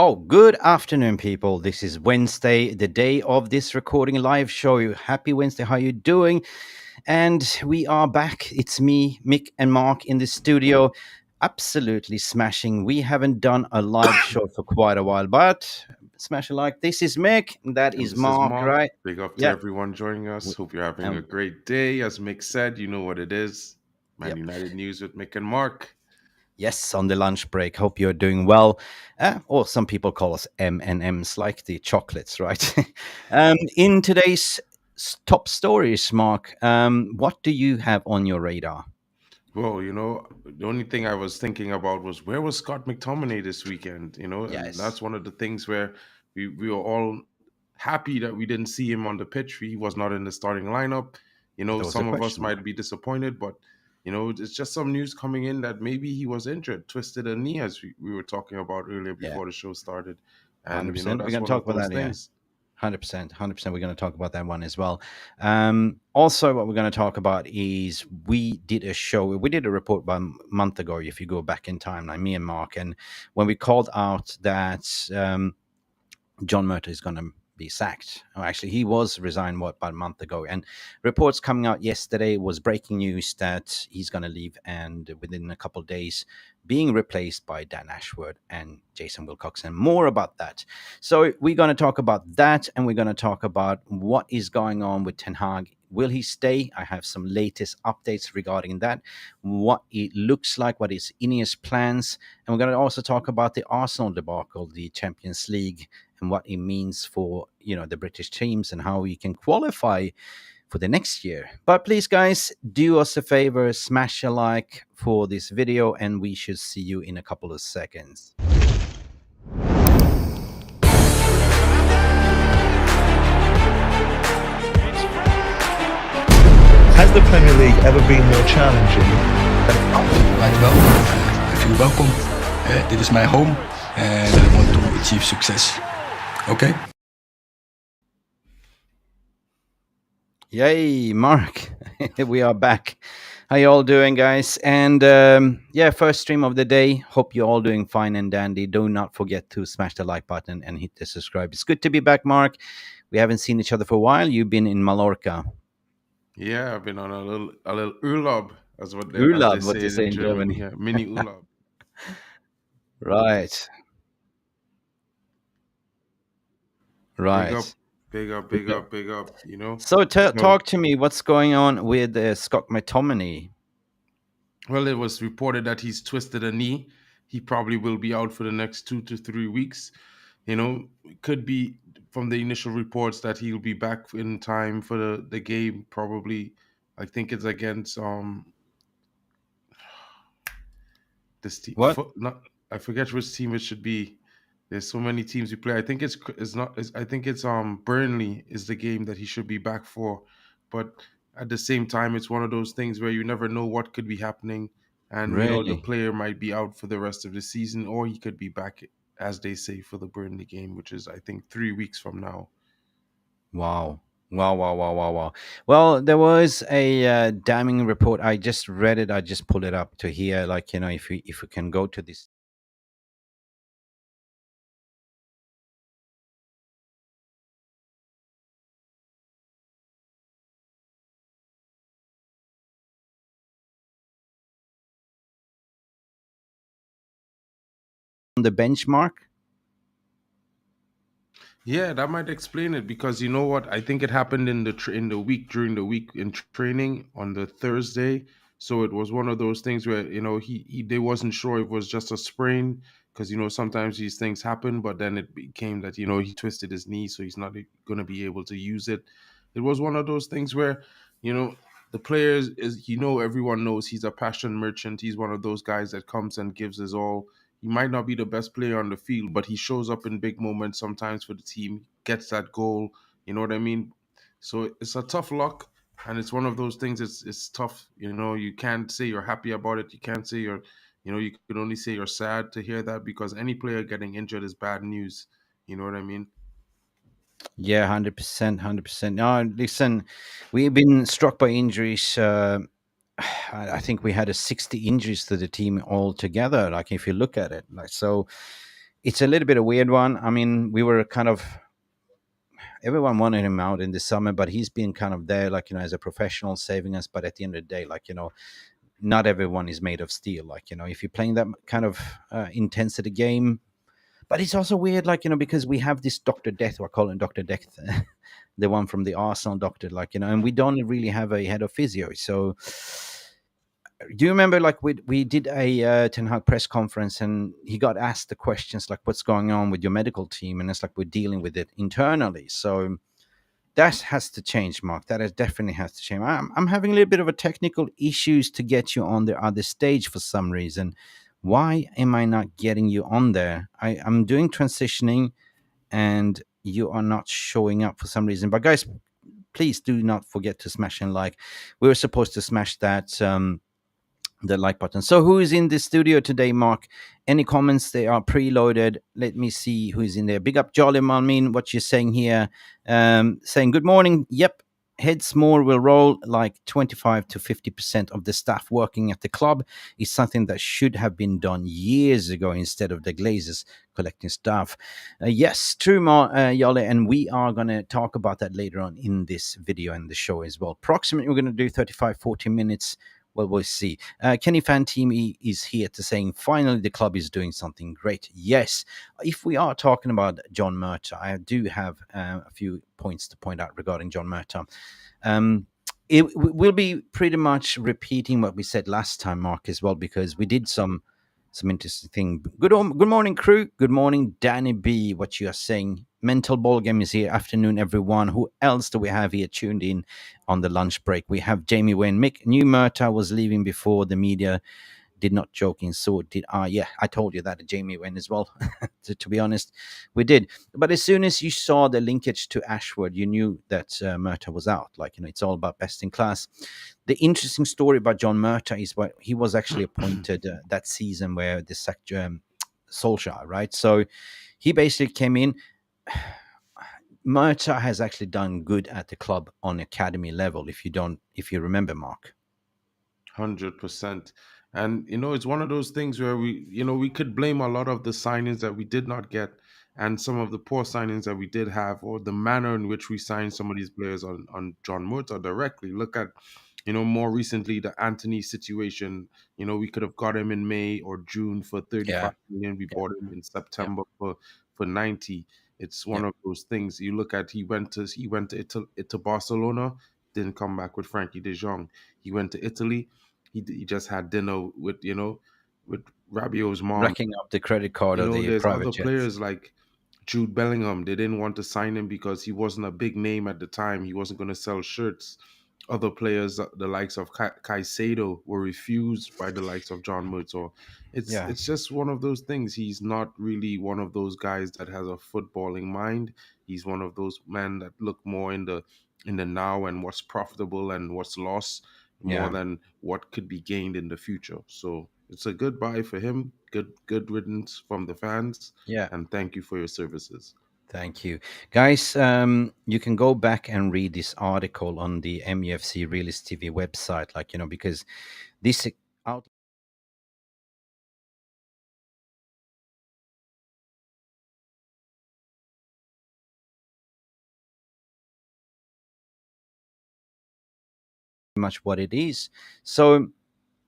Oh, good afternoon, people. This is Wednesday, the day of this recording live show. Happy Wednesday. How you doing? And we are back. It's me, Mick, and Mark in the studio. Absolutely smashing. We haven't done a live show for quite a while, but smash a like. This is Mick. That And is this is Mark, Mark. right? Big up to Yeah. everyone joining us. W- Hope you're having a Um, great day. As Mick said, you know what it is. Man yep. United news with Mick and Mark. Yes, on the lunch break. Hope you're doing well. Or some people call us M&Ms, like the chocolates, right? In today's top stories, Mark, what do you have on your radar? Well, the only thing I was thinking about was where was Scott McTominay this weekend? And that's Yes, one of the things where we were all happy that we didn't see him on the pitch. He was not in the starting lineup. that was a Some of us question might mark. be disappointed, but it's just some news coming in that maybe he was injured, twisted a knee, as we were talking about earlier Yeah, before the show started. And 100%. We're that's going to one talk of about those that, yeah. things. 100%. 100%. We're going to talk about that one as well. Also, what we're going to talk about is we did a show, we did a report about a month ago, if you go back in time, like me and Mark. And when we called out that John Mourtogh is going to be sacked. Oh, actually, he was resigned about a month ago, and reports coming out yesterday was breaking news that he's going to leave, and within a couple of days, being replaced by Dan Ashworth and Jason Wilcox, and more about that. So we're going to talk about that, and we're going to talk about what is going on with Ten Hag. Will he stay? I have some latest updates regarding that, what it looks like, what is Ineos' plans, and we're going to also talk about the Arsenal debacle, the Champions League, and what it means for the British teams and how we can qualify for the next year. But please, guys, do us a favor, smash a like for this video, and we should see you in a couple of seconds. Has the Premier League ever been more challenging? Right, wel. I feel welcome. Dit is mijn home and I want to achieve success. Okay? Yay, Mark. We are back. How you all doing, guys? And first stream of the day. Hope you're all doing fine and dandy. Do not forget to smash the like button and hit the subscribe. It's good to be back, Mark. We haven't seen each other for a while. You've been in Mallorca. Yeah, I've been on a little Urlaub, as they Urlaub, what say they it say in in Germany. Germany. Yeah, mini Urlaub. Right. Big up, Right. big up, big Okay. up, big up. So So, talk to me. What's going on with Scott McTominay? well, it was reported that he's twisted a knee. He probably will be out for the next 2 to 3 weeks. It could be from the initial reports that he'll be back in time for the game. Probably, I think it's against this team. What? Not, I forget which team it should be. There's so many teams we play. I think it's not. I think it's Burnley is the game that he should be back for, but at the same time, it's one of those things where you never know what could be happening, and the Really? player might be out for the rest of the season, or he could be back, as they say, for the Burnley game, which is I think 3 weeks from now. Wow. Wow, wow, wow, wow, wow. Well, there was a damning report. I just read it. I just pulled it up to here. Like, if we can go to this. On the benchmark. Yeah, that might explain it because you know what? I think it happened in in the week during the week in training on the Thursday. So it was one of those things where he they wasn't sure if it was just a sprain because sometimes these things happen, but then it became that he twisted his knee, so he's not going to be able to use it. It was one of those things where you know the players is everyone knows he's a passion merchant. He's one of those guys that comes and gives his all. He might not be the best player on the field, but he shows up in big moments sometimes for the team, gets that goal. You know what I mean? So it's a tough luck, and it's one of those things. It's tough. You can't say you're happy about it. You can't say you can only say you're sad to hear that because any player getting injured is bad news. You know what I mean? Yeah, 100%, 100%. No, listen, we've been struck by injuries. I think we had a 60 injuries to the team altogether. Like if you look at it, like so, it's a little bit of a weird one. I mean, we were kind of, everyone wanted him out in the summer, but he's been kind of there, like, as a professional saving us. But at the end of the day, like, not everyone is made of steel. Like, if you're playing that kind of intensity game, but it's also weird, like, because we have this Dr. Death, or I call him Dr. Death, the one from the Arsenal doctor, like, and we don't really have a head of physio. So do you remember, like, we did a Ten Hag press conference, and he got asked the questions like, what's going on with your medical team? And it's like, we're dealing with it internally. So that has to change, Mark. Definitely has to change. I'm having a little bit of a technical issues to get you on the other stage for some reason. Why am I not getting you on there? I'm doing transitioning, and you are not showing up for some reason. But guys, please do not forget to smash and like. We were supposed to smash that the like button. So who is in the studio today, Mark? Any comments? They are preloaded. Let me see who's in there. Big up Jolly Malmin, what you're saying here. Saying good morning. Yep. Heads more will roll, like 25 to 50% of the staff working at the club is something that should have been done years ago instead of the Glazers collecting staff. Yes, true, Jolly, and we are going to talk about that later on in this video and the show as well. Approximately, we're going to do 35, 40 minutes. Well, we'll see. Kenny Fantini is here to saying, finally, the club is doing something great. Yes. If we are talking about John Mourtogh, I do have a few points to point out regarding John Mourtogh. We'll be pretty much repeating what we said last time, Mark, as well, because we did some interesting thing. Good morning, crew. Good morning, Danny B. What you are saying. Mental Ball Game is here. Afternoon, everyone. Who else do we have here tuned in on the lunch break? We have Jamie Wayne. Mick, knew Mourtogh was leaving before the media did not joking. So did I. Yeah, I told you that Jamie Wayne as well. to be honest, we did. But as soon as you saw the linkage to Ashworth, you knew that Mourtogh was out. Like, it's all about best in class. The interesting story about John Mourtogh is what he was actually appointed that season where they sacked Solskjaer, right? So he basically came in. Mourtogh has actually done good at the club on academy level. If you remember, Mark. 100%. And it's one of those things where we could blame a lot of the signings that we did not get, and some of the poor signings that we did have, or the manner in which we signed some of these players on John Mourtogh directly. Look at more recently, the Anthony situation. We could have got him in May or June for 35 million. We bought him in September for 90. It's one of those things. You look at, he went to Barcelona, didn't come back with Frankie de Jong. He went to Italy. He just had dinner with Rabiot's mom. Racking up the credit card of the there's private other jets. players like Jude Bellingham. They didn't want to sign him because he wasn't a big name at the time. He wasn't going to sell shirts. Other players, the likes of Caicedo, were refused by the likes of John Mourtogh. It's just one of those things. He's not really one of those guys that has a footballing mind. He's one of those men that look more in the now and what's profitable and what's lost more than what could be gained in the future. So it's a good buy for him. Good riddance from the fans. Yeah. And thank you for your services. Thank you. Guys, you can go back and read this article on the Mufc Realist TV website, because this out much what it is. So,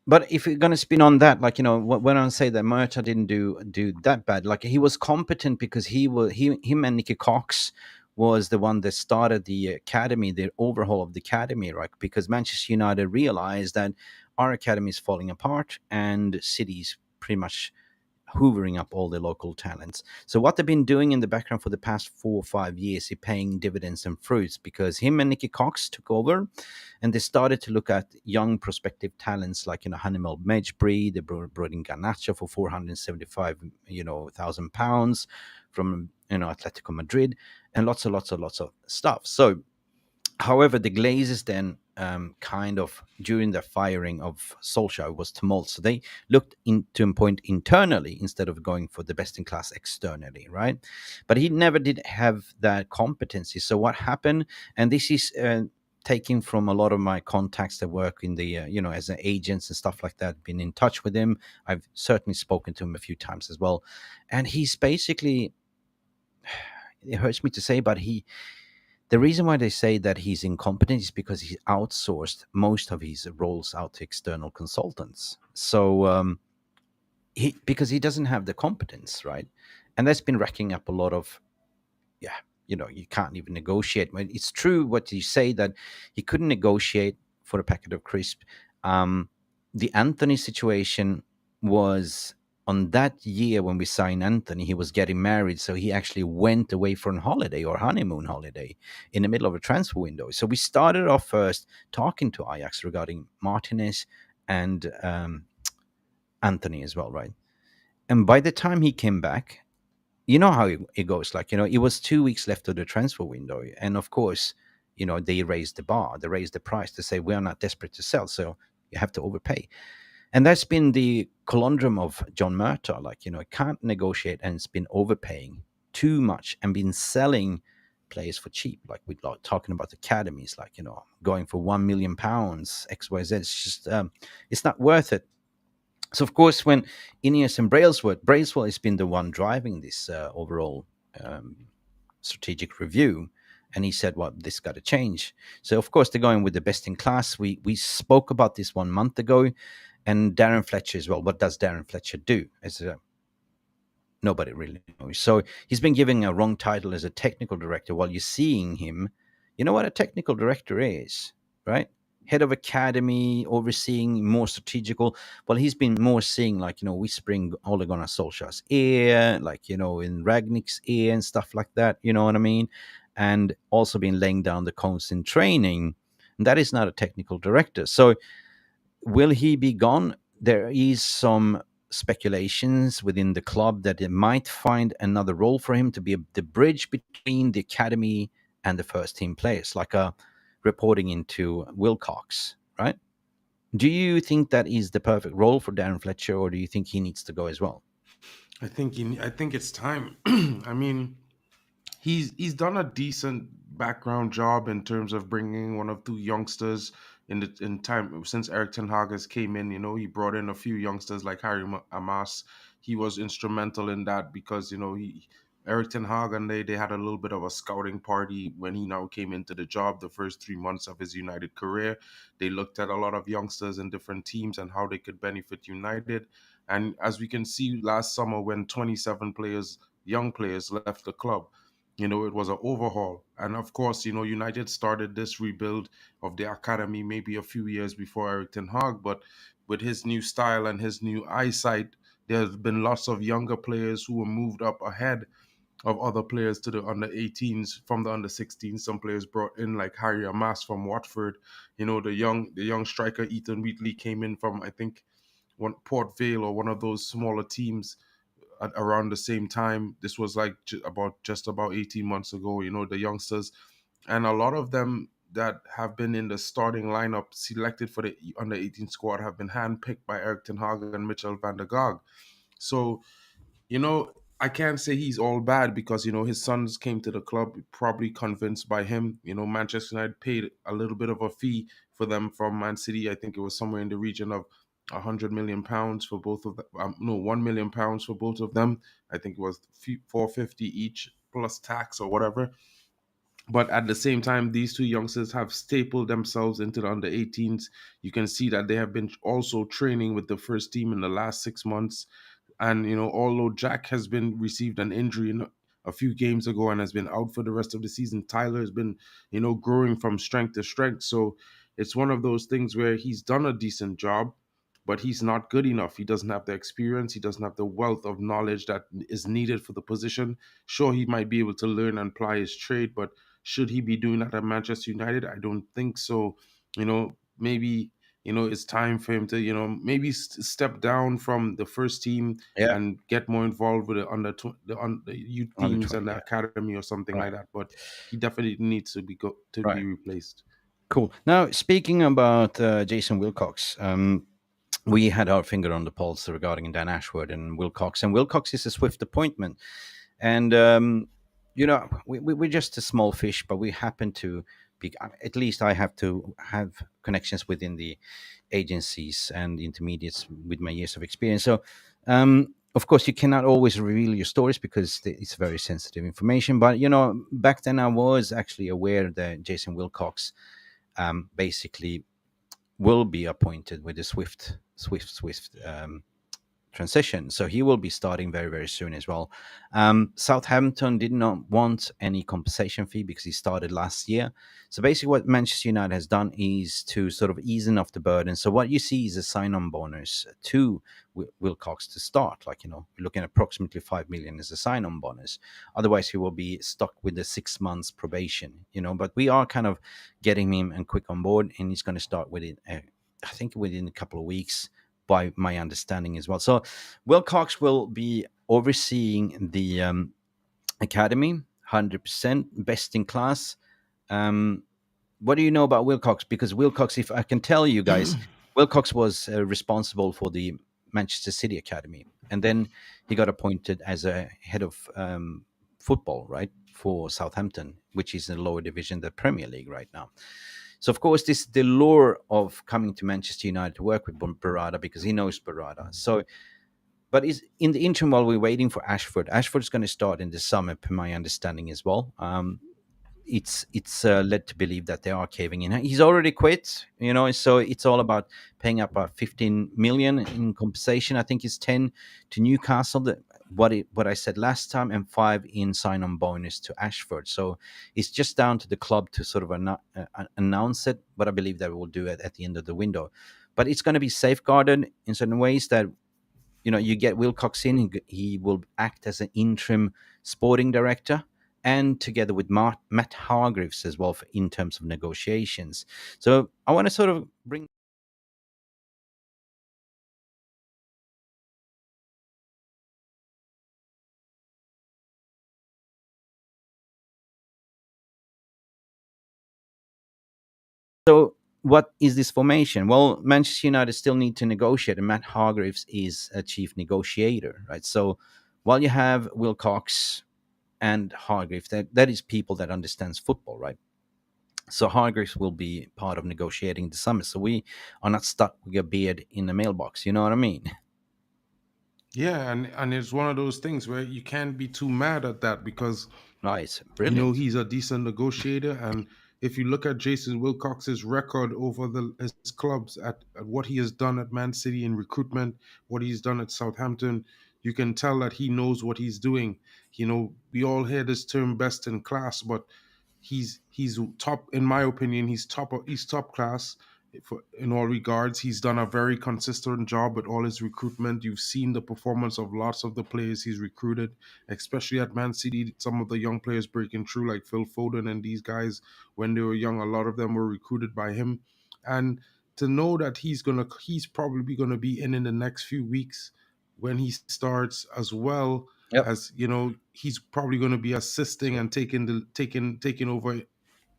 but if you're going to spin on that, when I say that Mourtogh didn't do that bad, like, he was competent because him and Nicky Cox was the one that started the academy, the overhaul of the academy, right? Because Manchester United realized that our academy is falling apart and City's pretty much hoovering up all the local talents. So what they've been doing in the background for the past 4 or 5 years is paying dividends and fruits, because him and Nicky Cox took over and they started to look at young prospective talents like, Hannibal Mejbri. They brought in Garnacho for 475, thousand pounds from, Atletico Madrid, and lots of stuff. So, however, the Glazers then kind of, during the firing of Solskjaer, was tumult. So they looked into a point internally instead of going for the best in class externally, right? But he never did have that competency. So what happened, and this is taking from a lot of my contacts that work in the, as an agents and stuff like that, been in touch with him. I've certainly spoken to him a few times as well. And he's basically, it hurts me to say, but the reason why they say that he's incompetent is because he outsourced most of his roles out to external consultants. So, because he doesn't have the competence, right? And that's been racking up a lot of, you can't even negotiate. It's true what you say, that he couldn't negotiate for a packet of crisp. The Anthony situation was on that year when we signed Anthony, he was getting married. So he actually went away for a holiday or honeymoon holiday in the middle of a transfer window. So we started off first talking to Ajax regarding Martinez and Anthony as well, right? And by the time he came back, you know how it goes. Like, it was 2 weeks left of the transfer window. And of course, they raised the bar, they raised the price to say, we are not desperate to sell, so you have to overpay. And that's been the conundrum of John Mourtogh. Like, can't negotiate, and it's been overpaying too much and been selling players for cheap. Like, we're talking about academies, like, going for £1 million, XYZ. It's just, it's not worth it. So, of course, when Inneos and Brailsford has been the one driving this overall strategic review, and he said, well, this got to change. So, of course, they're going with the best in class. We spoke about this 1 month ago, and Darren Fletcher as well. What does Darren Fletcher do? Nobody really knows. So he's been given a wrong title as a technical director, while you're seeing him. You know what a technical director is, right? Head of academy, overseeing more strategical. Well, he's been more seeing, like, whispering Ole Gunnar Solskjaer's ear, like, in Ragnick's ear and stuff like that. You know what I mean? And also been laying down the cones in training. And that is not a technical director. So will he be gone? There is some speculations within the club that they might find another role for him to be the bridge between the academy and the first team players, like reporting into Wilcox, right? Do you think that is the perfect role for Darren Fletcher, or do you think he needs to go as well? I think it's time. I mean, he's done a decent background job in terms of bringing one of two youngsters in time since Eric Ten Hag has came in. He brought in a few youngsters like Harry Amas. He was instrumental in that because Eric Ten Hag and they had a little bit of a scouting party when he now came into the job. The first 3 months of his United career, they looked at a lot of youngsters in different teams and how they could benefit United. And as we can see last summer, when 27 young players left the club, it was an overhaul. And of course, United started this rebuild of the academy maybe a few years before Eric Ten Hag, but with his new style and his new eyesight, there's been lots of younger players who were moved up ahead of other players to the under 18s from the under 16s. Some players brought in like Harry Amas from Watford. The young striker Ethan Wheatley came in from, I think, Port Vale or one of those smaller teams at around the same time. This was like just about 18 months ago. The youngsters, and a lot of them that have been in the starting lineup selected for the under 18 squad have been handpicked by Eric Ten Hag and Mitchell van der Gaag. So, I can't say he's all bad because, his sons came to the club probably convinced by him. Manchester United paid a little bit of a fee for them from Man City. I think it was somewhere in the region of £100 million for both of them. No, £1 million for both of them. I think it was $450 each plus tax or whatever. But at the same time, these two youngsters have stapled themselves into the under 18s. You can see that they have been also training with the first team in the last 6 months. And, although Jack has received an injury a few games ago and has been out for the rest of the season, Tyler has been, growing from strength to strength. So it's one of those things where he's done a decent job, but he's not good enough. He doesn't have the experience. He doesn't have the wealth of knowledge that is needed for the position. Sure, he might be able to learn and apply his trade, but should he be doing that at Manchester United? I don't think so. Maybe it's time for him to, maybe step down from the first team and get more involved with the youth teams and the academy or something like that. But he definitely needs to be replaced. Cool. Now, speaking about Jason Wilcox, we had our finger on the pulse regarding Dan Ashworth and Wilcox. And Wilcox is a swift appointment. And, we're just a small fish, but we happen to At least I have to have connections within the agencies and intermediates with my years of experience. So, of course, you cannot always reveal your stories because it's very sensitive information. But back then I was actually aware that Jason Wilcox basically will be appointed with the swift transition. So he will be starting very, very soon as well. Southampton did not want any compensation fee because he started last year. So basically what Manchester United has done is to sort of ease off the burden. So what you see is a sign-on bonus to Wilcox to start. Like, we're looking at approximately 5 million as a sign-on bonus. Otherwise, he will be stuck with the 6 months probation, but we are kind of getting him and quick on board, and he's going to start within, I think, within a couple of weeks, by my understanding as well. So Wilcox will be overseeing the academy, 100%, best in class. What do you know about Wilcox? Because Wilcox, if I can tell you guys, Wilcox was responsible for the Manchester City Academy. And then he got appointed as a head of football, right, for Southampton, which is in the lower division, the Premier League right now. So, of course, this is the lure of coming to Manchester United to work with Barada because he knows Barada. So, but is in the interim while we're waiting for Ashford. Ashford's going to start in the summer, per my understanding as well. It's led to believe that they are caving in. He's already quit, so it's all about paying up 15 million in compensation. I think it's 10 to Newcastle, what I said last time, and 5 in sign-on bonus to Ashford. So it's just down to the club to sort of announce it, but I believe that we'll do it at the end of the window. But it's going to be safeguarded in certain ways that, you get Wilcox in, he will act as an interim sporting director, and together with Matt Hargreaves as well in terms of negotiations. So I want to sort of bring... So what is this formation? Well, Manchester United still need to negotiate, and Matt Hargreaves is a chief negotiator, right? So while you have Wilcox and Hargreaves, that is people that understands football, right? So Hargreaves will be part of negotiating the summer. So we are not stuck with a beard in the mailbox. You know what I mean? Yeah, and it's one of those things where you can't be too mad at that because Nice. Brilliant. he's a decent negotiator. And if you look at Jason Wilcox's record over his clubs at what he has done at Man City in recruitment, what he's done at Southampton, you can tell that he knows what he's doing. We all hear this term "best in class," but he's top, in my opinion. He's top class in all regards. He's done a very consistent job with all his recruitment. You've seen the performance of lots of the players he's recruited, especially at Man City. Some of the young players breaking through, like Phil Foden and these guys, when they were young, a lot of them were recruited by him. And to know that he's probably gonna be in the next few weeks when he starts as well. Yep. As he's probably going to be assisting and taking over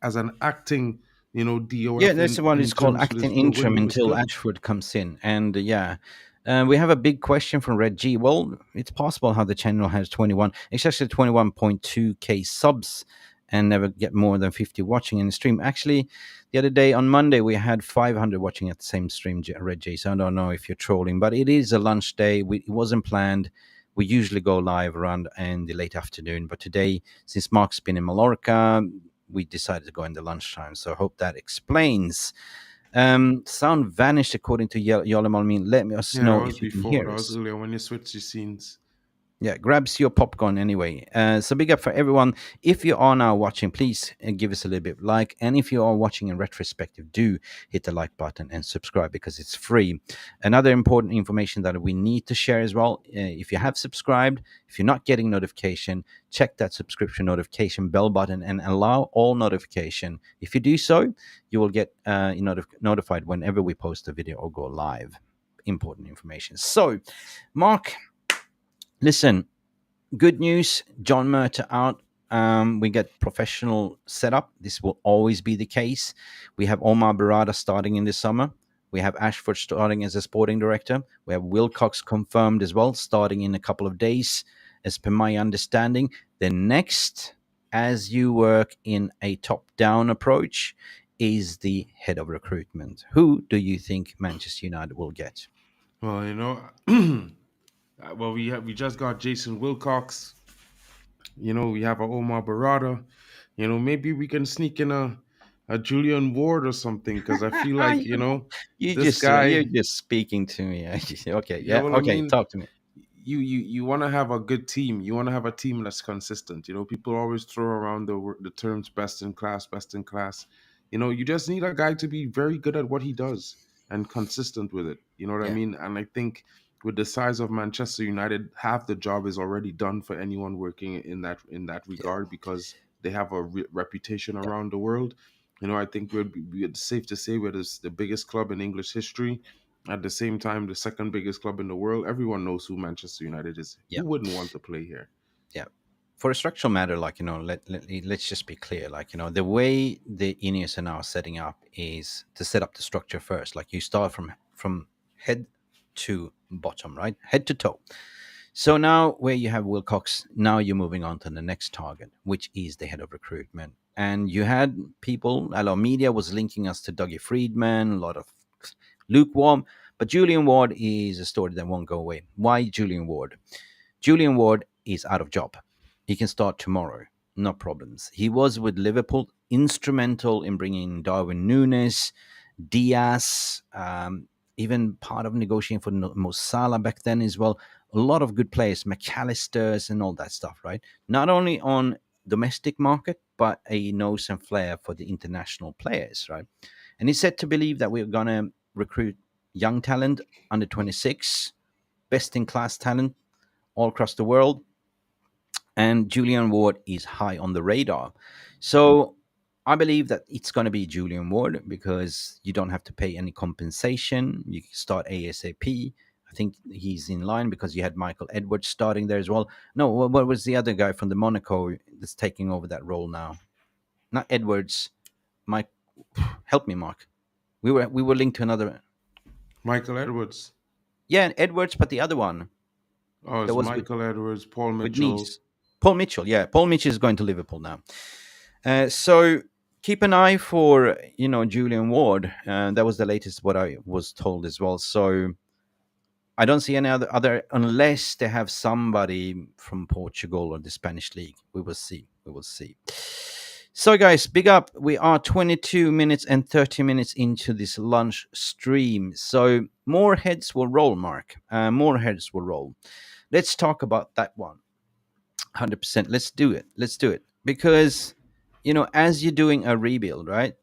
as an acting, DOF. Yeah, that's the one. It's called terms of acting the interim window. It's until good. Ashford comes in. And we have a big question from Red G. Well, it's possible how the channel has 21, it's actually 21.2k subs and never get more than 50 watching in the stream. Actually, the other day on Monday, we had 500 watching at the same stream, Red G. So I don't know if you're trolling, but it is a lunch day. It wasn't planned. We usually go live around in the late afternoon. But today, since Mark's been in Mallorca, we decided to go in the lunchtime. So I hope that explains. Sound vanished according to Yolemal. Let us know if you can hear that us. was earlier when you switched your scenes. Yeah, grabs your popcorn anyway. So big up for everyone. If you are now watching, please give us a little bit of like. And if you are watching in retrospective, do hit the like button and subscribe because it's free. Another important information that we need to share as well. If you have subscribed, if you're not getting notification, check that subscription notification bell button and allow all notification. If you do so, you will get notified whenever we post a video or go live. Important information. So, Mark, listen, good news. John Mourtogh out. We get professional setup. This will always be the case. We have Omar Barada starting in the summer. We have Ashford starting as a sporting director. We have Wilcox confirmed as well, starting in a couple of days, as per my understanding. The next as you work in a top-down approach, is the head of recruitment. Who do you think Manchester United will get? Well, well, we just got Jason Wilcox. We have a Omar Barada. Maybe we can sneak in a Julian Ward or something, because I feel like this You're guy. just speaking to me. Okay, Yeah, yeah, well, I okay, mean, talk to me. you want to have a good team. You want to have a team that's consistent. People always throw around the terms best in class, best in class. You just need a guy to be very good at what he does and consistent with it. You know what I Yeah, mean? And I think with the size of Manchester United, half the job is already done for anyone working in that yeah, regard, because they have a reputation yeah, around the world. I think we're safe to say we're the biggest club in English history. At the same time, the second biggest club in the world. Everyone knows who Manchester United is. yeah, Who wouldn't want to play here? yeah. For a structural matter, like, let's just be clear. Like, the way the Ineos are now setting up is to set up the structure first. Like, you start from head to bottom, right? Head to toe. So now, where you have Wilcox, now you're moving on to the next target, which is the head of recruitment. And you had people, a lot of media was linking us to Dougie Friedman, a lot of lukewarm. But Julian Ward is a story that won't go away. Why Julian Ward? Julian Ward is out of job. He can start tomorrow, no problems. He was with Liverpool, instrumental in bringing Darwin Núñez, Diaz, even part of negotiating for Mo Salah back then as well. A lot of good players, McAllister's and all that stuff, right? Not only on domestic market, but a nose and flair for the international players, right? And he's said to believe that we're going to recruit young talent, under 26, best in class talent all across the world. And Julian Ward is high on the radar. So I believe that it's going to be Julian Ward because you don't have to pay any compensation. You can start ASAP. I think he's in line because you had Michael Edwards starting there as well. No, what was the other guy from the Monaco that's taking over that role now? Not Edwards. Mike, help me, Mark. We were linked to another. Michael Edwards. Yeah, Edwards, but the other one Oh, that it's was with Michael Edwards, Paul Mitchell. Nice. Paul Mitchell. Yeah, Paul Mitchell is going to Liverpool now. So keep an eye for Julian Ward. That was the latest what I was told as well. So I don't see any other unless they have somebody from Portugal or the Spanish league. We will see. We will see. So guys, big up. We are 22 minutes and 30 minutes into this lunch stream. So more heads will roll, Mark. More heads will roll. Let's talk about that one. 100%. Let's do it. Let's do it. Because, as you're doing a rebuild, right?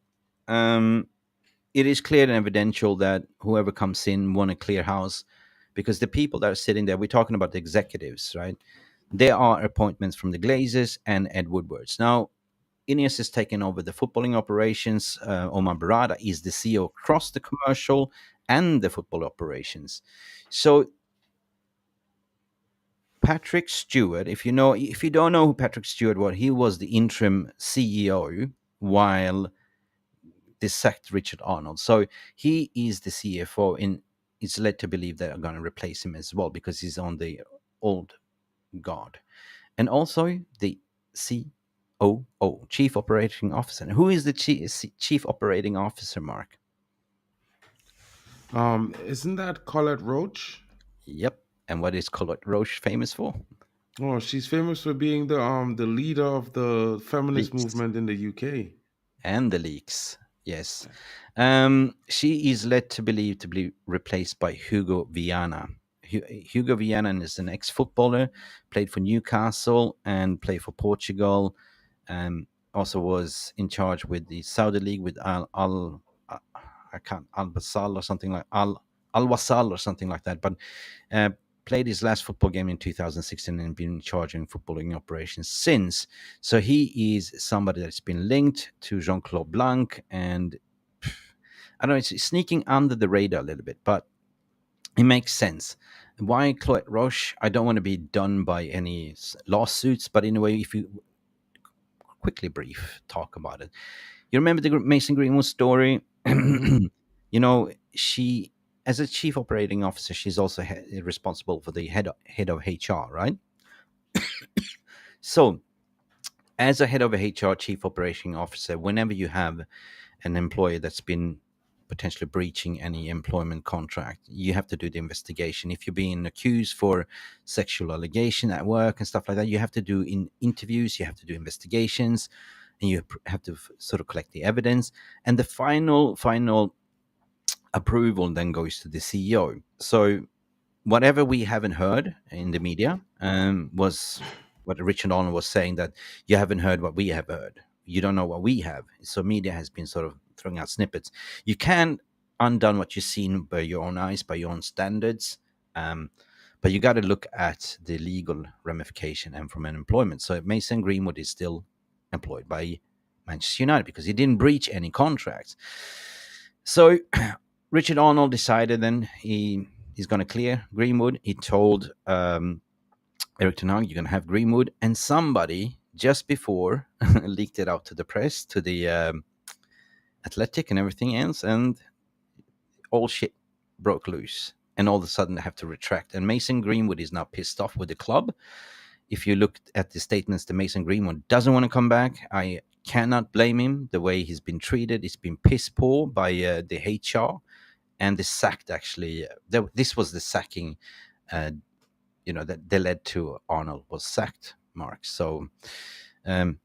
It is clear and evidential that whoever comes in want to clear house because the people that are sitting there, we're talking about the executives, right? There are appointments from the Glazers and Ed Woodwards. Now, Ineos is taking over the footballing operations. Omar Barada is the CEO across the commercial and the football operations. So Patrick Steward, if you don't know who Patrick Steward was, he was the interim CEO while they sacked Richard Arnold. So he is the CFO, and it's led to believe they are going to replace him as well because he's on the old guard. And also the COO, Chief Operating Officer. Who is the Chief Operating Officer, Mark? Isn't that Collette Roche? Yep. And what is Collette Roche famous for? Oh, she's famous for being the leader of the feminist Leaks. movement in the UK. And the leaks. Yes. She is led to believe to be replaced by Hugo Viana. Hugo Viana is an ex-footballer, played for Newcastle and played for Portugal. Also was in charge with the Saudi League with Al Basal or something like Al Wasal or something like that. But played his last football game in 2016 and been in charge in footballing operations since. So he is somebody that's been linked to Jean-Claude Blanc, and I don't know, it's sneaking under the radar a little bit, but it makes sense. Why Collette Roche? I don't want to be done by any lawsuits, but in a way, if you quickly talk about it. You remember the Mason Greenwood story? She, as a chief operating officer, she's also responsible for the head of HR, right? So as a head of a HR, chief operating officer, whenever you have an employee that's been potentially breaching any employment contract, you have to do the investigation. If you're being accused for sexual allegation at work and stuff like that, you have to do interviews, you have to do investigations, and you have to sort of collect the evidence. And the final approval then goes to the CEO. So whatever we haven't heard in the media was what Richard Arnold was saying, that you haven't heard what we have heard. You don't know what we have. So media has been sort of throwing out snippets. You can't undone what you've seen by your own eyes, by your own standards. But you got to look at the legal ramification and from unemployment. So Mason Greenwood is still employed by Manchester United because he didn't breach any contracts. So Richard Arnold decided then he's going to clear Greenwood. He told Eric Ten Hag, you're going to have Greenwood. And somebody just before leaked it out to the press, to the Athletic and everything else, and all shit broke loose. And all of a sudden they have to retract. And Mason Greenwood is now pissed off with the club. If you look at the statements, the Mason Greenwood doesn't want to come back. I cannot blame him. The way he's been treated, it's been piss poor by the HR. And the sacked, actually, this was the sacking, that led to Arnold was sacked, Mark. So, and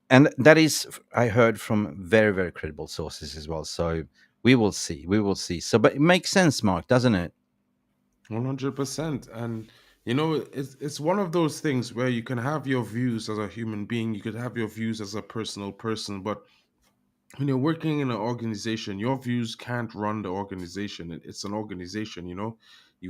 that is, I heard from very, very credible sources as well. So we will see. So, but it makes sense, Mark, doesn't it? 100%. And it's one of those things where you can have your views as a human being, you could have your views as a personal person, but when you're working in an organization, your views can't run the organization. It's an organization. You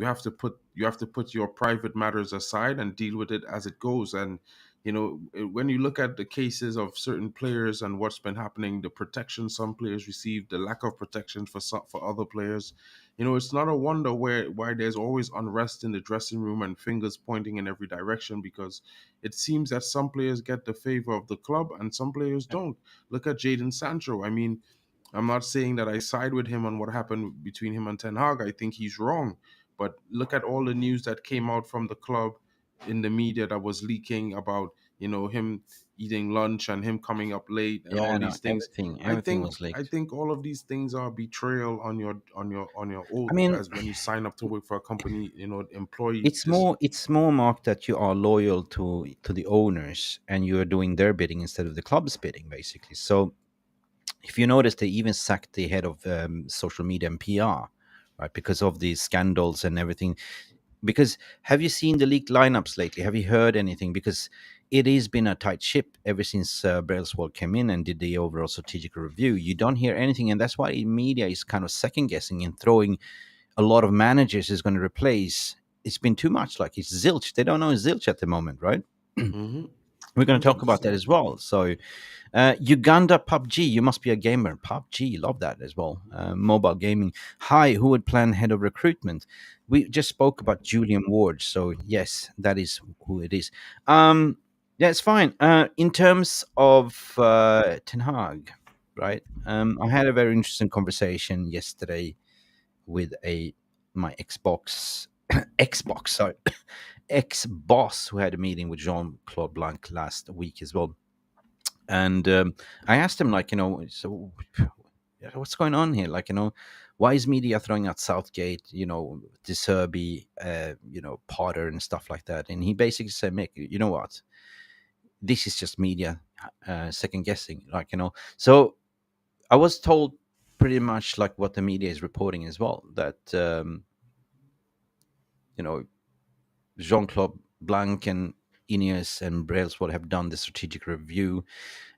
have to put your private matters aside and deal with it as it goes. And when you look at the cases of certain players and what's been happening, the protection some players receive, the lack of protection for other players, it's not a wonder why there's always unrest in the dressing room and fingers pointing in every direction, because it seems that some players get the favor of the club and some players don't. Look at Jadon Sancho. I mean, I'm not saying that I side with him on what happened between him and Ten Hag. I think he's wrong. But look at all the news that came out from the club in the media that was leaking about, him eating lunch and him coming up late and all these things. Everything was leaked. I think all of these things are betrayal on your oath. I mean, as when you sign up to work for a company, employee. it's more, Mark, that you are loyal to the owners and you are doing their bidding instead of the club's bidding, basically. So if you notice, they even sacked the head of social media and PR, right, because of these scandals and everything. Because have you seen the leaked lineups lately? Have you heard anything? Because it has been a tight ship ever since Brailsford came in and did the overall strategic review. You don't hear anything, and that's why media is kind of second guessing and throwing a lot of managers is going to replace. It's been too much, like it's zilch. They don't know zilch at the moment, right? Mm-hmm. We're going to talk about that as well. So, Uganda PUBG, you must be a gamer. PUBG, love that as well. Mobile gaming. Hi, who would plan head of recruitment? We just spoke about Julian Ward. So, yes, that is who it is. Yeah, it's fine. In terms of Ten Hag, right? I had a very interesting conversation yesterday with my ex-boss, who had a meeting with Jean-Claude Blanc last week as well. And I asked him, so what's going on here? Why is media throwing out Southgate, De Serbi, Potter and stuff like that? And he basically said, Mick, you know what? This is just media second guessing, So I was told pretty much like what the media is reporting as well, that, Jean-Claude Blanc and Inneos and Brailsford have done the strategic review,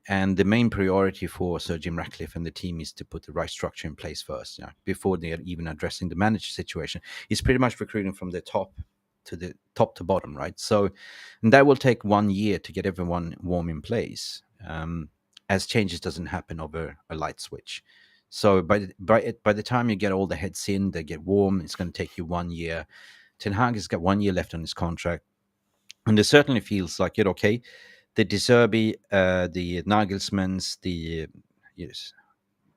and the main priority for Sir Jim Ratcliffe and the team is to put the right structure in place first, before they are even addressing the manager situation. It's pretty much recruiting from the top to bottom, right? So, and that will take 1 year to get everyone warm in place, as changes doesn't happen over a light switch. So by the time you get all the heads in, they get warm, it's going to take you 1 year. Ten Hag has got 1 year left on his contract, and it certainly feels like it. Okay, the De Zerbi, the Nagelsmans, the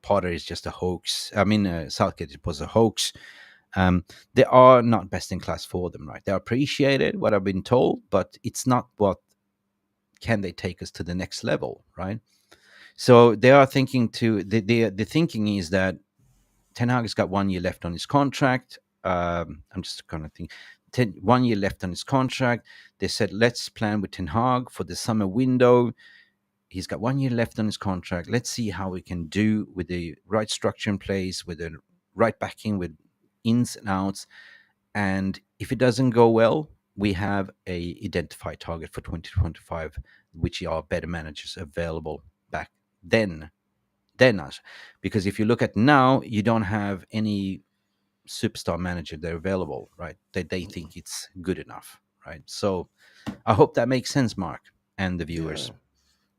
Potter is just a hoax. I mean, Southgate was a hoax. They are not best in class for them, right? They're appreciated, what I've been told, but it's not what can they take us to the next level, right? So they are thinking the thinking is that Ten Hag has got 1 year left on his contract. I'm just going to think 1 year left on his contract. They said, let's plan with Ten Hag for the summer window. He's got 1 year left on his contract. Let's see how we can do with the right structure in place, with the right backing, with ins and outs. And if it doesn't go well, we have a identified target for 2025, which are better managers available back then us. Because if you look at now, you don't have any superstar manager there available, right? They think it's good enough, right? So I hope that makes sense, Mark, and the viewers. Yeah,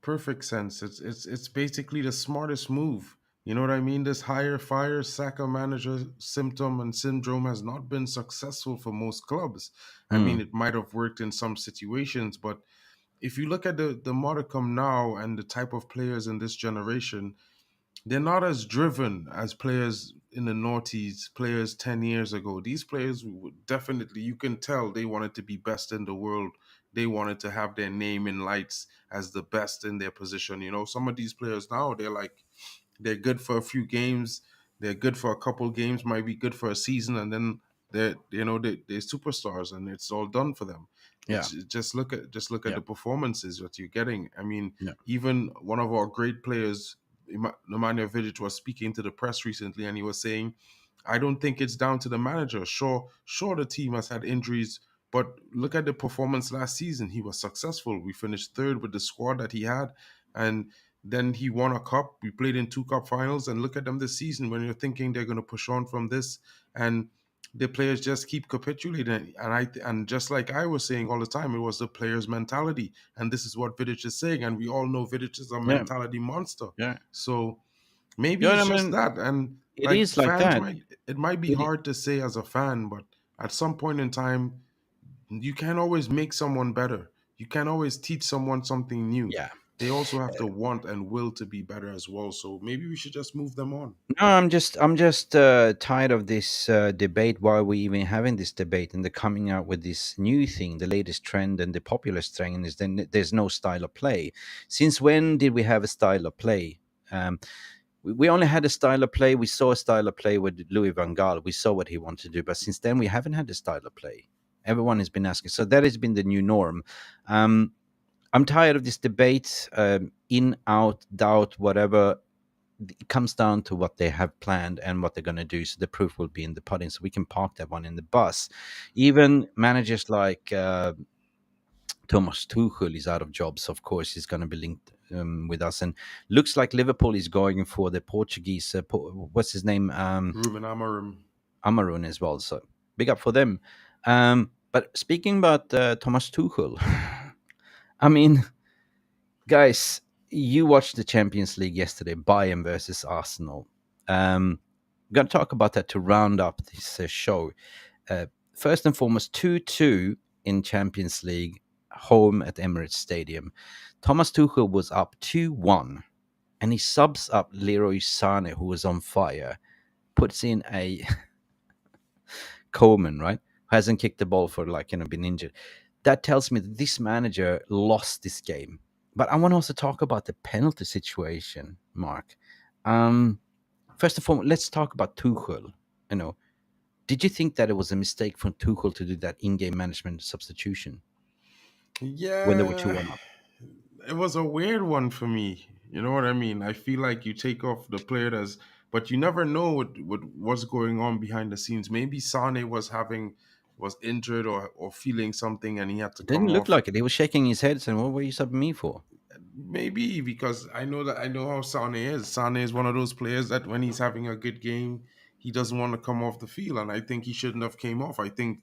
perfect sense. It's basically the smartest move. You know what I mean? This hire fire sack a manager symptom and syndrome has not been successful for most clubs. I mean, it might have worked in some situations, but if you look at the modicum now and the type of players in this generation, they're not as driven as players in the noughties, players 10 years ago. These players definitely, you can tell they wanted to be best in the world. They wanted to have their name in lights as the best in their position. You know, some of these players now, they're good for a few games. They're good for a couple games, might be good for a season, and then they're superstars, and it's all done for them. Yeah. It's just look at Yeah. the performances that you're getting. I mean, Yeah. even one of our great players, Nemanja Vidic, was speaking to the press recently, and he was saying, "I don't think it's down to the manager. Sure, the team has had injuries." But look at the performance last season. He was successful. We finished third with the squad that he had. And then he won a cup. We played in 2 cup finals, and look at them this season. When you're thinking they're going to push on from this, and the players just keep capitulating. And just like I was saying all the time, it was the players' mentality, and this is what Vidic is saying. And we all know Vidic is a Yeah. mentality monster. Yeah. So maybe Yeah, it's I just mean, that. And it like is like fans that. might it might be It, hard to say as a fan, but at some point in time, you can't always make someone better. You can't always teach someone something new. yeah. They also have to want and will to be better as well. So maybe we should just move them on. No, I'm just tired of this debate. Why are we even having this debate? And they're coming out with this new thing, the latest trend and the popular trend is then there's no style of play. Since when did we have a style of play? We only had a style of play. We saw a style of play with Louis van Gaal. We saw what he wanted to do, but since then we haven't had a style of play. Everyone has been asking, so that has been the new norm. I'm tired of this debate. In, out, doubt, whatever. It comes down to what they have planned and what they're going to do. So the proof will be in the pudding. So we can park that one in the bus. Even managers like Thomas Tuchel is out of jobs. Of course, he's going to be linked with us. And looks like Liverpool is going for the Portuguese. What's his name? Ruben Amarun as well. So big up for them. But speaking about Thomas Tuchel, I mean, guys, you watched the Champions League yesterday, Bayern versus Arsenal. We're going to talk about that to round up this show. First and foremost, 2-2 in Champions League, home at Emirates Stadium. Thomas Tuchel was up 2-1, and he subs up Leroy Sané, who was on fire, puts in a Coleman, right? Who hasn't kicked the ball for been injured. That tells me that this manager lost this game. But I want to also talk about the penalty situation, Mark. First of all, let's talk about Tuchel. Did you think that it was a mistake for Tuchel to do that in-game management substitution when there were Yeah, 2-1 up? it was a weird one for me. You know what I mean? I feel like you take off the player that's, but you never know what's going on behind the scenes. Maybe Sane was injured or feeling something and he had to It didn't come look off. like it. He was shaking his head saying, "What were you subbing me for?" Maybe because I know how Sane is. Sane is one of those players that when he's having a good game, he doesn't want to come off the field, and I think he shouldn't have came off. I think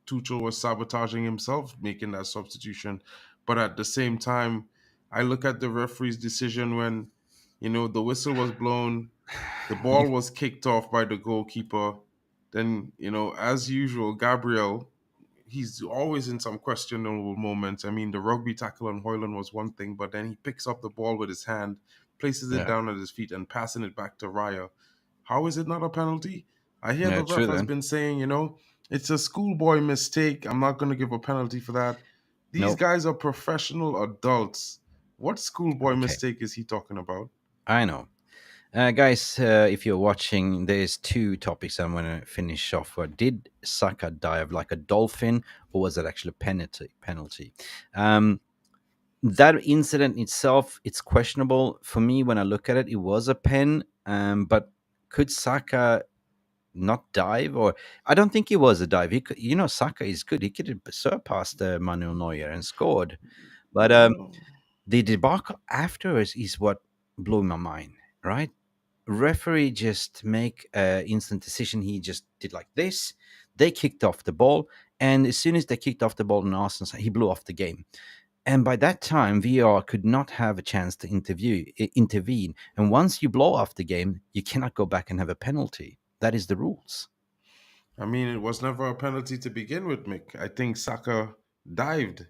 Tuchel was sabotaging himself making that substitution, but at the same time, I look at the referee's decision when the whistle was blown, the ball was kicked off by the goalkeeper. Then as usual, Gabriel, he's always in some questionable moments. I mean, the rugby tackle on Hoyland was one thing, but then he picks up the ball with his hand, places it Yeah, down at his feet, and passing it back to Raya. How is it not a penalty? I hear yeah, the ref true has then. been saying, it's a schoolboy mistake. I'm not going to give a penalty for that. These No. guys are professional adults. What schoolboy Okay. mistake is he talking about? I know. Guys, if you're watching, there's two topics I'm going to finish off with. Did Saka dive like a dolphin, or was it actually a penalty? That incident itself, it's questionable. For me, when I look at it, it was a pen. But could Saka not dive? Or I don't think it was a dive. He could, Saka is good. He could have surpassed Manuel Neuer and scored. But No. the debacle afterwards is what blew my mind, right? Referee just make an instant decision. He just did like this. They kicked off the ball, and as soon as they kicked off the ball on Arsenal side, he blew off the game. And by that time, VAR could not have a chance to intervene. And once you blow off the game, you cannot go back and have a penalty. That is the rules. I mean, it was never a penalty to begin with, Mick. I think Saka dived.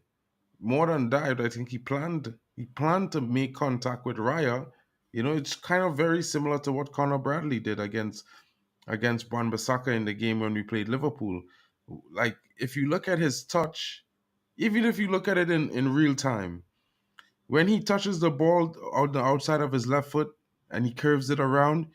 More than dived, I think he planned. He planned to make contact with Raya. It's kind of very similar to what Conor Bradley did against Wan-Bissaka in the game when we played Liverpool. Like, if you look at his touch, even if you look at it in real time, when he touches the ball on the outside of his left foot and he curves it around,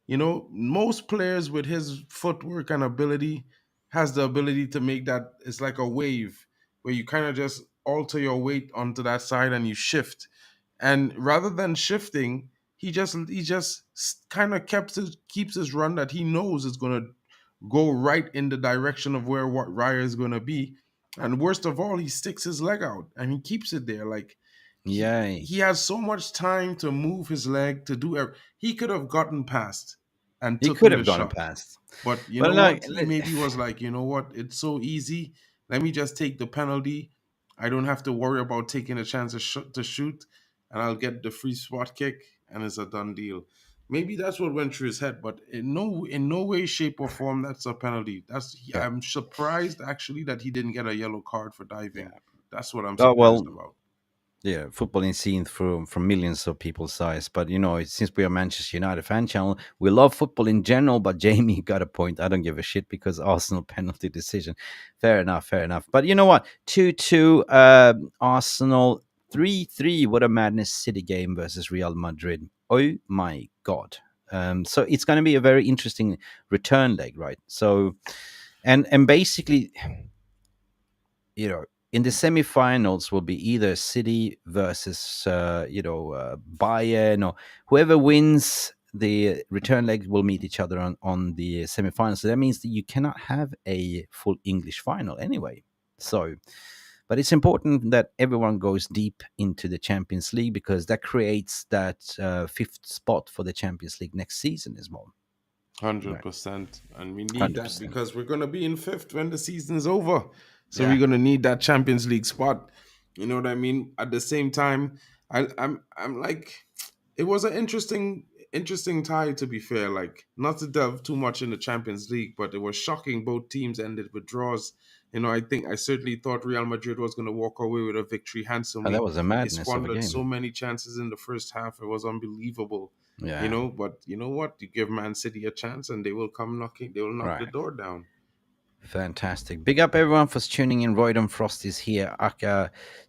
most players with his footwork and ability has the ability to make that. It's like a wave where you kind of just alter your weight onto that side and you shift. And rather than shifting, he just kind of keeps his run that he knows is going to go right in the direction of where what Raya is going to be. And worst of all, he sticks his leg out and he keeps it there. Like, Yeah, he has so much time to move his leg to do he could have gotten past and he took could in have the gone shot. past. But you But know like, what? He maybe was like, you know what? It's so easy. Let me just take the penalty. I don't have to worry about taking a chance to shoot, and I'll get the free spot kick, and it's a done deal. Maybe that's what went through his head, but in no way, shape, or form that's a penalty. yeah, I'm surprised actually that he didn't get a yellow card for diving. yeah. That's what I'm Oh surprised well, about. yeah, football is seen from millions of people's eyes. But since we are Manchester United fan channel, we love football in general. But Jamie got a point. I don't give a shit because Arsenal penalty decision. Fair enough, fair enough. But you know what? 2-2. Arsenal 3-3. What a madness! City game versus Real Madrid. Oh my god. So it's going to be a very interesting return leg, right? So, and basically, in the semifinals will be either City versus Bayern, or whoever wins the return leg will meet each other on the semifinals. So that means that you cannot have a full English final anyway. So, but it's important that everyone goes deep into the Champions League because that creates that fifth spot for the Champions League next season as well. 100%. And we need that 100%. because we're going to be in fifth when the season's over. So Yeah. we're going to need that Champions League spot. You know what I mean? At the same time, I'm like, it was an interesting tie, to be fair. Like, not to delve too much in the Champions League, but it was shocking. Both teams ended with draws. I certainly thought Real Madrid was going to walk away with a victory And that handsomely. was a They madness of a squandered so game. many chances in the first half. It was unbelievable. Yeah. But you know what? You give Man City a chance and they will come knocking, they will knock the Right. door down. Fantastic. Big up everyone for tuning in. Roydon Frost is here.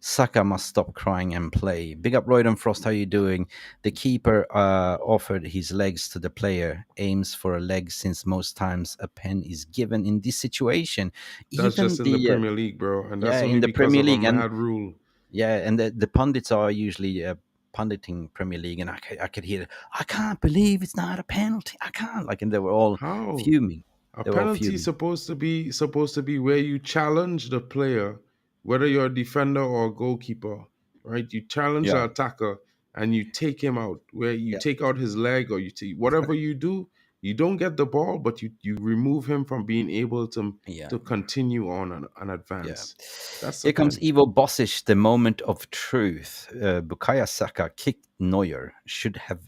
Saka must stop crying and play. Big up Roydon Frost. How you doing? The keeper offered his legs to the player. Aims for a leg since most times a pen is given in this situation. That's Even just in the the Premier League, bro. And that's in only the because Premier of a League, and mad rule. the pundits are usually punditing Premier League, and I could hear it. I can't believe it's not a penalty. I can't, and they were all How? fuming. A They were all penalty is fuming. supposed to be where you challenge the player, whether you're a defender or a goalkeeper, right? You challenge the Yeah. attacker and you take him out, where you Yeah. take out his leg or you take whatever you do. You don't get the ball, but you remove him from being able to Yeah. continue on and Yeah. advance. That's the Here comes pen. Ivo Bosic, the moment of truth. Bukayo Saka kicked Neuer. Should have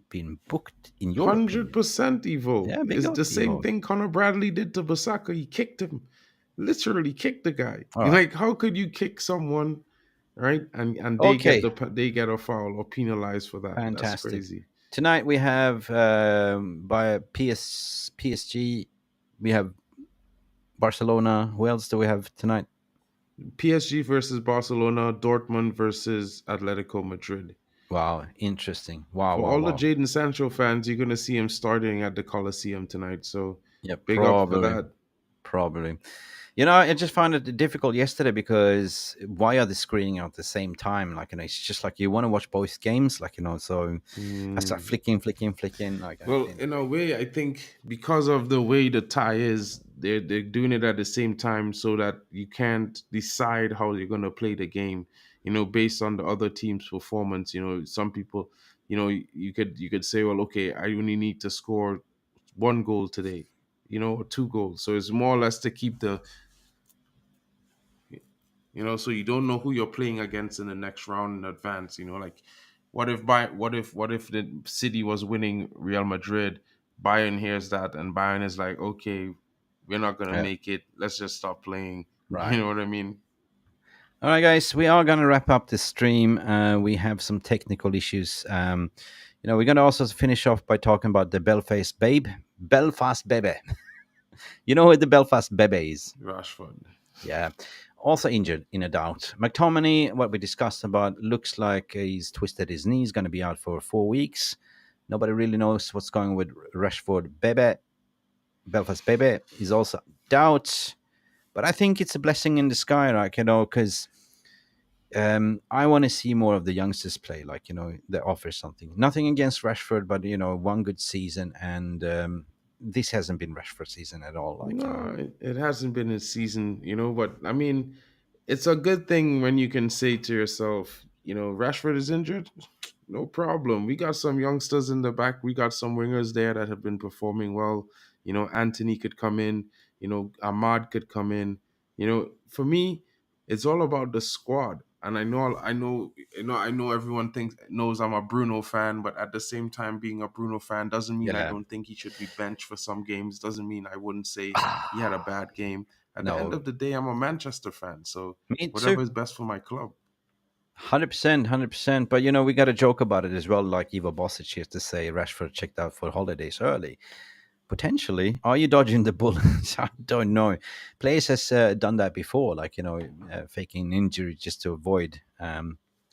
been booked, in your opinion. 100% Evo. Yeah, big It's up, the same Ivo. thing Conor Bradley did to Basaka. He kicked him, literally kicked the guy. All right. Like, how could you kick someone, right? And Okay. they get a foul or penalized for that? That's Fantastic. crazy. Tonight we have by PSG, we have Barcelona. Who else do we have tonight? PSG versus Barcelona, Dortmund versus Atletico Madrid. Wow, interesting. Wow, For wow, all the wow. Jadon Sancho fans, you're gonna see him starting at the Coliseum tonight. So Yeah, big up for probably. that. Probably. You know, I just found it difficult yesterday because why are they screening at the same time? Like, it's just like you want to watch both games, like, so I start Mm. flicking, like, I Well, think, in a way, I think because of the way the tie is, they're doing it at the same time so that you can't decide how you're gonna play the game. Based on the other team's performance. Some people, you could say, well, okay, I only need to score one goal today, or two goals. So it's more or less to keep so you don't know who you're playing against in the next round in advance. Like what if the City was winning Real Madrid, Bayern hears that, and Bayern is like, okay, we're not gonna yeah, make it. Let's just stop playing. You right. know what I mean? All right, guys, we are going to wrap up the stream. We have some technical issues. We're going to also finish off by talking about the Belfast Baby. You know who the Belfast Baby is? Rashford. Yeah. Also injured, in a doubt. McTominay, what we discussed about, looks like he's twisted his knee. He's going to be out for 4 weeks. Nobody really knows what's going on with Rashford. Belfast Baby is also doubt. But I think it's a blessing in the sky, like, because I want to see more of the youngsters play, like, that offers something. Nothing against Rashford, but, one good season. And this hasn't been Rashford season at all. Like, No, it hasn't been a season, but I mean, it's a good thing when you can say to yourself, Rashford is injured. No problem. We got some youngsters in the back. We got some wingers there that have been performing well. Anthony could come in. Ahmad could come in. For me, it's all about the squad. And I know everyone knows I'm a Bruno fan, but at the same time, being a Bruno fan doesn't mean I yeah. don't think he should be benched for some games. Doesn't mean I wouldn't say he had a bad game. At the end No, of the day, I'm a Manchester fan, so me whatever too. is best for my club. 100%, 100%. But we got a joke about it as well. Like Ivo Bosic used to say, Rashford checked out for holidays early. Potentially, are you dodging the bullet? I don't know. Players has done that before, like faking an injury just to avoid.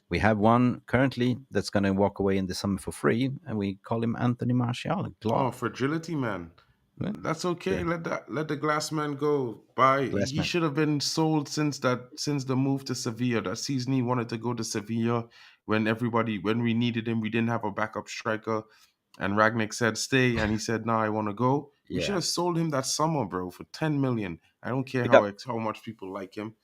We have one currently that's going to walk away in the summer for free, and we call him Anthony Martial. Oh, Glad, fragility, man. yeah. That's okay. Yeah. Let the glass man go. Bye. Glass He man. should have been sold since the move to Sevilla. That season he wanted to go to Sevilla when we needed him, we didn't have a backup striker. And Ragnick said stay, and he said, "No, I want to go." We should Yeah. have sold him that summer, bro, for 10 million. I don't care Big up, how much people like him.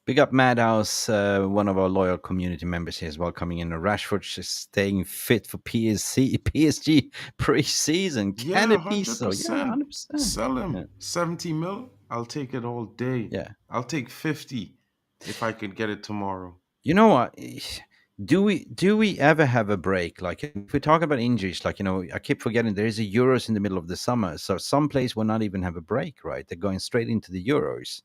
big up, Madhouse, one of our loyal community members here as well, coming in. Rashford just staying fit for PSG pre-season. Can Yeah, it be so? Yeah, 100%. 100%. Sell Yeah. him. 70 mil. I'll take it all day. Yeah. I'll take 50 if I could get it tomorrow. You know what? Do we ever have a break? Like, if we talk about injuries, like, I keep forgetting there is a Euros in the middle of the summer, so some players will not even have a break, right? They're going straight into the Euros.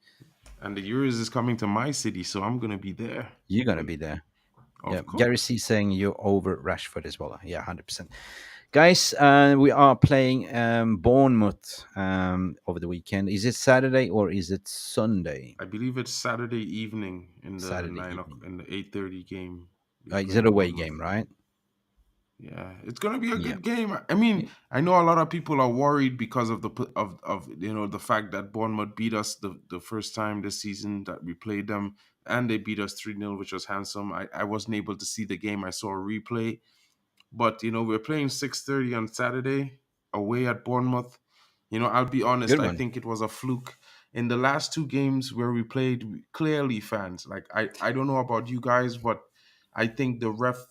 And the Euros is coming to my city, so I'm gonna be there. You're gonna When, be there. Yeah, of Gary course. C saying you're over Rashford as well. Yeah, 100%. Guys, we are playing Bournemouth over the weekend. Is it Saturday or is it Sunday? I believe it's Saturday evening in the Saturday evening. 8:30 game. We're Is it playing away Bournemouth. game, right? Yeah, it's gonna be a Yeah. good game. I mean, Yeah. I know a lot of people are worried because of the fact that Bournemouth beat us the first time this season that we played them, and they beat us 3-0, which was handsome. I wasn't able to see the game. I saw a replay, but we're playing 6:30 on Saturday away at Bournemouth. I'll be honest, Good I one. think it was a fluke. In the last two games where we played, clearly fans, like I don't know about you guys, but I think the ref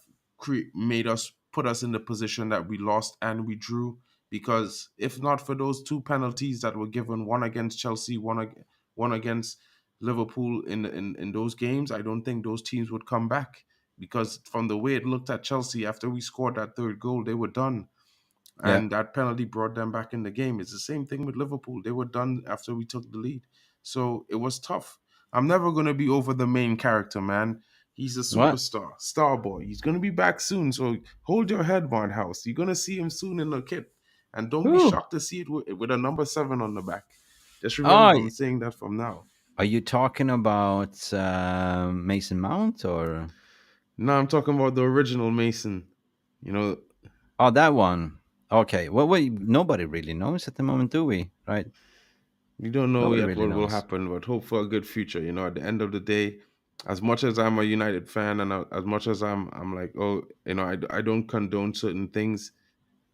made us put us in the position that we lost and we drew, because if not for those two penalties that were given, one against Chelsea, one against Liverpool in those games, I don't think those teams would come back, because from the way it looked at Chelsea after we scored that third goal, they were done. Yeah. And that penalty brought them back in the game. It's the same thing with Liverpool. They were done after we took the lead. So it was tough. I'm never going to be over the main character, man. He's a What? superstar, star boy. He's going to be back soon. So hold your head, Van House. You're going to see him soon in the kit. And don't be Ooh. shocked to see it with a number 7 on the back. Just remember, Oh, I'm saying that from now. Are you talking about Mason Mount or? No, I'm talking about the original Mason. You know, Oh, that one. Okay. Well, nobody really knows at the moment, do we? Right? we don't know Nobody yet really what will knows. happen, but hope for a good future. You know, at the end of the day, as much as I'm a United fan, and as much as I'm like, oh, you know, I don't condone certain things.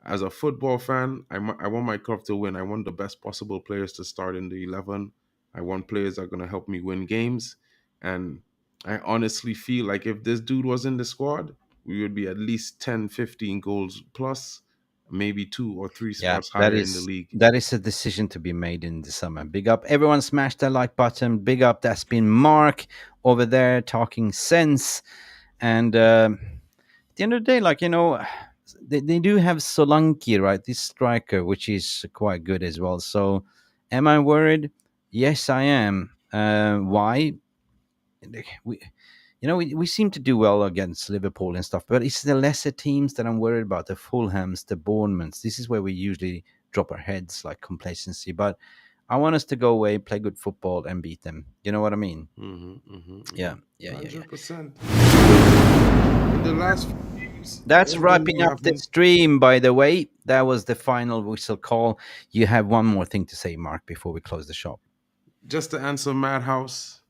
As a football fan, I want my club to win. I want the best possible players to start in the 11. I want players that are going to help me win games. And I honestly feel like if this dude was in the squad, we would be at least 10, 15 goals plus, maybe 2 or 3 Yeah, spots higher in the league. that is a decision to be made in the summer. Big up, everyone! Smash that like button. Big up. That's been Mark over there talking sense. And at the end of the day, like they do have Solanke, right? This striker, which is quite good as well. So, am I worried? Yes, I am. Why? We, we seem to do well against Liverpool and stuff, but it's the lesser teams that I'm worried about. The Fulhams, the Bournemouths. This is where we usually drop our heads, like complacency. But I want us to go away, play good football, and beat them. You know what I mean? Yeah. 100%. In the last few games, That's although wrapping we up have the stream, by the way. That was the final whistle call. You have one more thing to say, Mark, before we close the shop. just to answer Madhouse,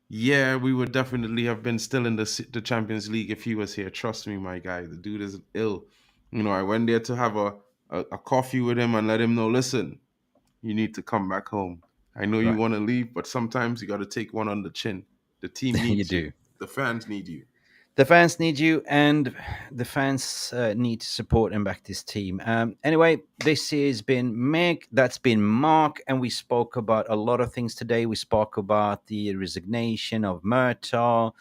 yeah, we would definitely have been still in the Champions League if he was here. Trust me, my guy. The dude is ill. You know, I went there to have a coffee with him and let him know, listen, you need to come back home. I know you Right. want to leave, but sometimes you got to take one on the chin. The team You needs you. do. The fans need you. The fans need you, and the fans need to support and back this team. Anyway, this has been Mick. That's been Mark, and we spoke about a lot of things today. We spoke about the resignation of Mourtogh,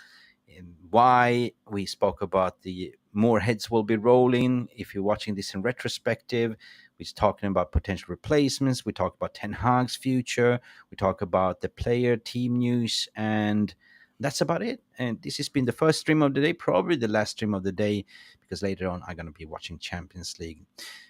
and why. We spoke about the more heads will be rolling. If you're watching this in retrospective, we're talking about potential replacements. We talk about Ten Hag's future. We talk about the player team news, and that's about it. And this has been the first stream of the day, probably the last stream of the day, because later on I'm going to be watching Champions League.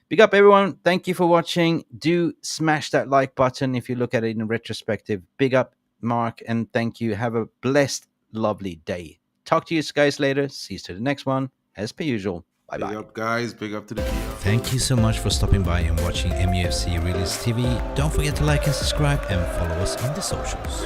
Big up, everyone. Thank you for watching. Do smash that like button if you look at it in retrospective. Big up, Mark, and thank you. Have a blessed, lovely day. Talk to you guys later. See you to the next one, as per usual. Bye-bye. Big up, guys. Big up to the team. Thank you so much for stopping by and watching Mufc Realist TV. Don't forget to like and subscribe and follow us on the socials.